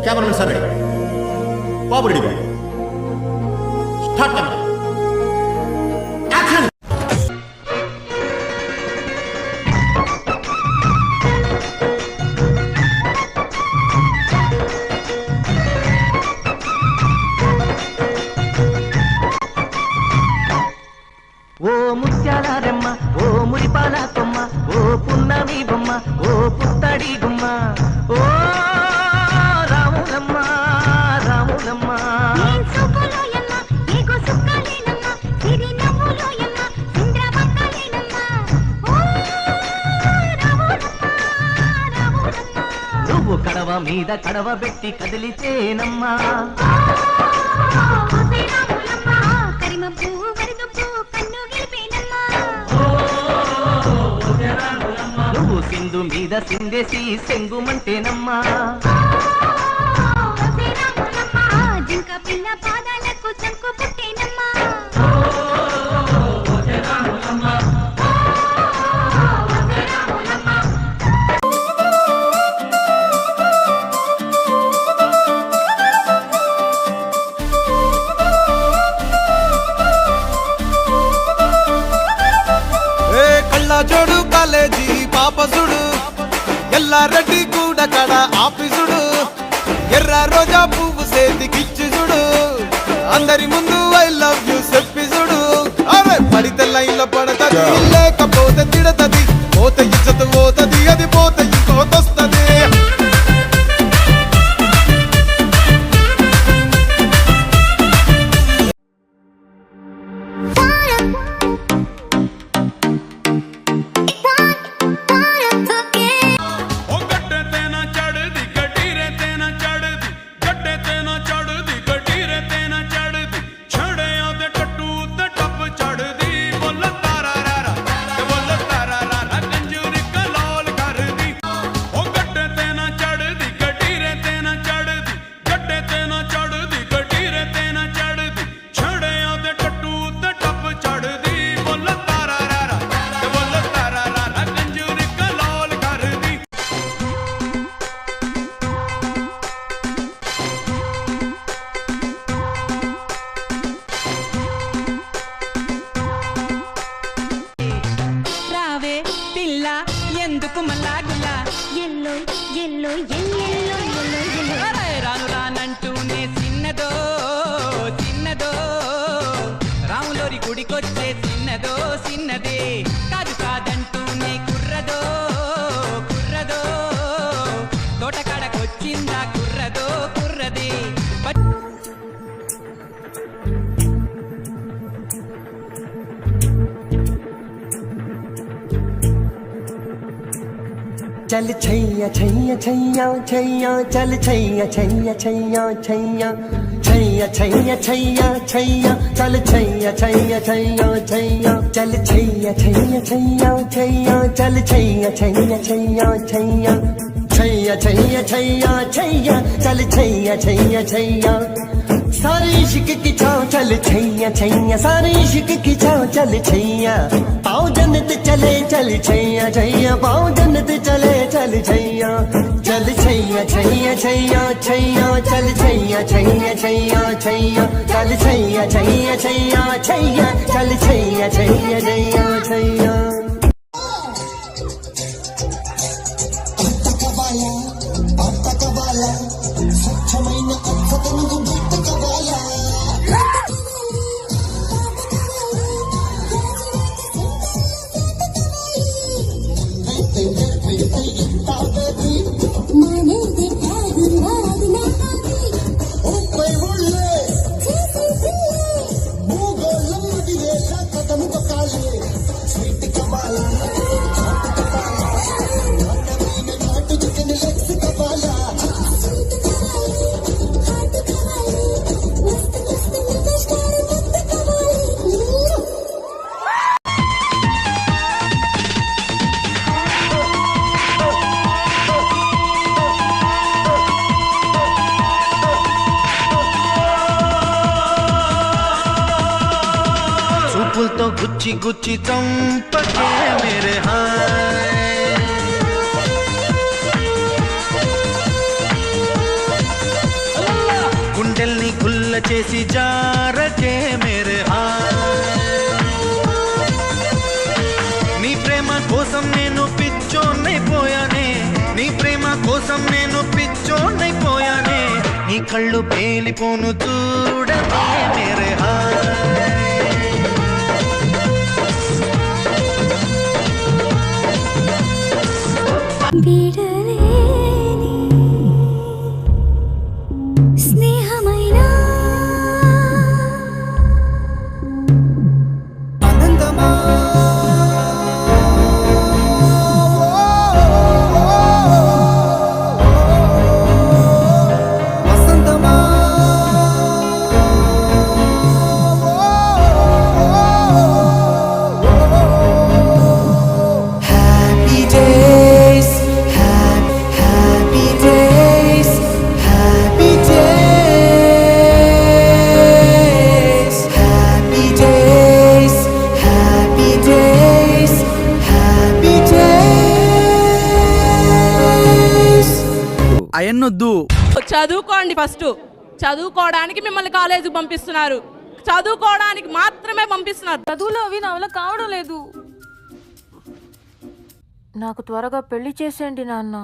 Cameraman sir ready बाबू ready start करना action ओ मुत्याल रेम्म ओ मुरिपाल कोम्म ओ पुन्नमी बोम्म ओ पुत्तडी गुम्म ओ रामुलम्म रामुलम्म నేను సూపులోయమ్మ ఏగో సుక్కలేనమ్మ సిరి నవ్వులోయమ్మ సింద్రవంకలేనమ్మ ఓ రాములమ్మ రాములమ్మ నువ్వు కడవ మీద కడవ పెట్టి కదిలితేనమ్మ ఓసే రాములమ్మ కరిమబ్బు వరదబ్బు కన్ను గిలిపేనమ్మ ఓసే రాములమ్మ నువ్వు సింధు మీద సిందేసి సెంగుమంటేనమ్మ ఓసే రాములమ్మ జింక పిల్ల పాదాలకు చంకు పుట్టేనమ్మ ఓసే రాములమ్మ ఓసే రాములమ్మ జోడు కాలేజీ పాపసుడు ఎల్లారెడ్డి కూడా కడ ఆఫీసుడు ఎర్ర రోజా పువ్వు సేతికిచ్చి చూడు అందరి ముందు ఐ లవ్ యూ చెప్పి చూడు అవే పడితే లైన్లో పడతది లేకపోతే తిడతది పోత ఇచ్చత పోతది అది పోత ఇంకోతొస్తది ఎందుకు మల్లాగులా ఎల్లో ఎల్లో ఎల్లో ఎల్లో రాను రానంటూనే చిన్నదో చిన్నదో రాములోరి గుడికొచ్చే చిన్నదో చిన్నదే కాదు కాదంటూనే కుర్రదో కుర్రదో తోటకాడకొచ్చిందా కుర్రదో కుర్రదే चल छैया छैया छैया छैया चल छैया छैया छैया छैया छैया छैया छैया छैया चल छैया छैया छैया छैया चल छैया छैया छैया छैया चल छैया छैया छैया छैया छैया छैया छैया छैया चल छैया छैया छैया सारे इश्क की छाँव चल छैया छैया सारे इश्क की छाँव चल छैया पाओ जन्नत चले चल छैया छैया पाओ जन्नत चले चल छैया चल छैया छैया छैया छैया चल छैया छैया छैया छैया चल छैया छैया छैया छैया चल छैया छैया छैया छैया तो गुच्ची गुच्ची चंपके मेरे हाय దయచేసి జారకే మేరే నీ ప్రేమ కోసం నేను పిచ్చోన్నైపోయానే, నీ ప్రేమ కోసం నేను పిచ్చోన్నైపోయానే, నీ కళ్ళు పేలిపోను చూడమే మేరే వీడలేని స్నేహమైనా ఆనందమా వసంతమా Happy days, happy days, happy days, happy days, happy days, happy days. అయన్నొద్దు. చదువుకోండి. ఫస్ట్ చదువుకోవడానికి మిమ్మల్ని కాలేజీకి పంపిస్తున్నారు, చదువుకోవడానికి మాత్రమే పంపిస్తున్నారు. చదువులో అవి నా వల్ల కావడం లేదు. నాకు త్వరగా పెళ్లి చేసేయండి నాన్న.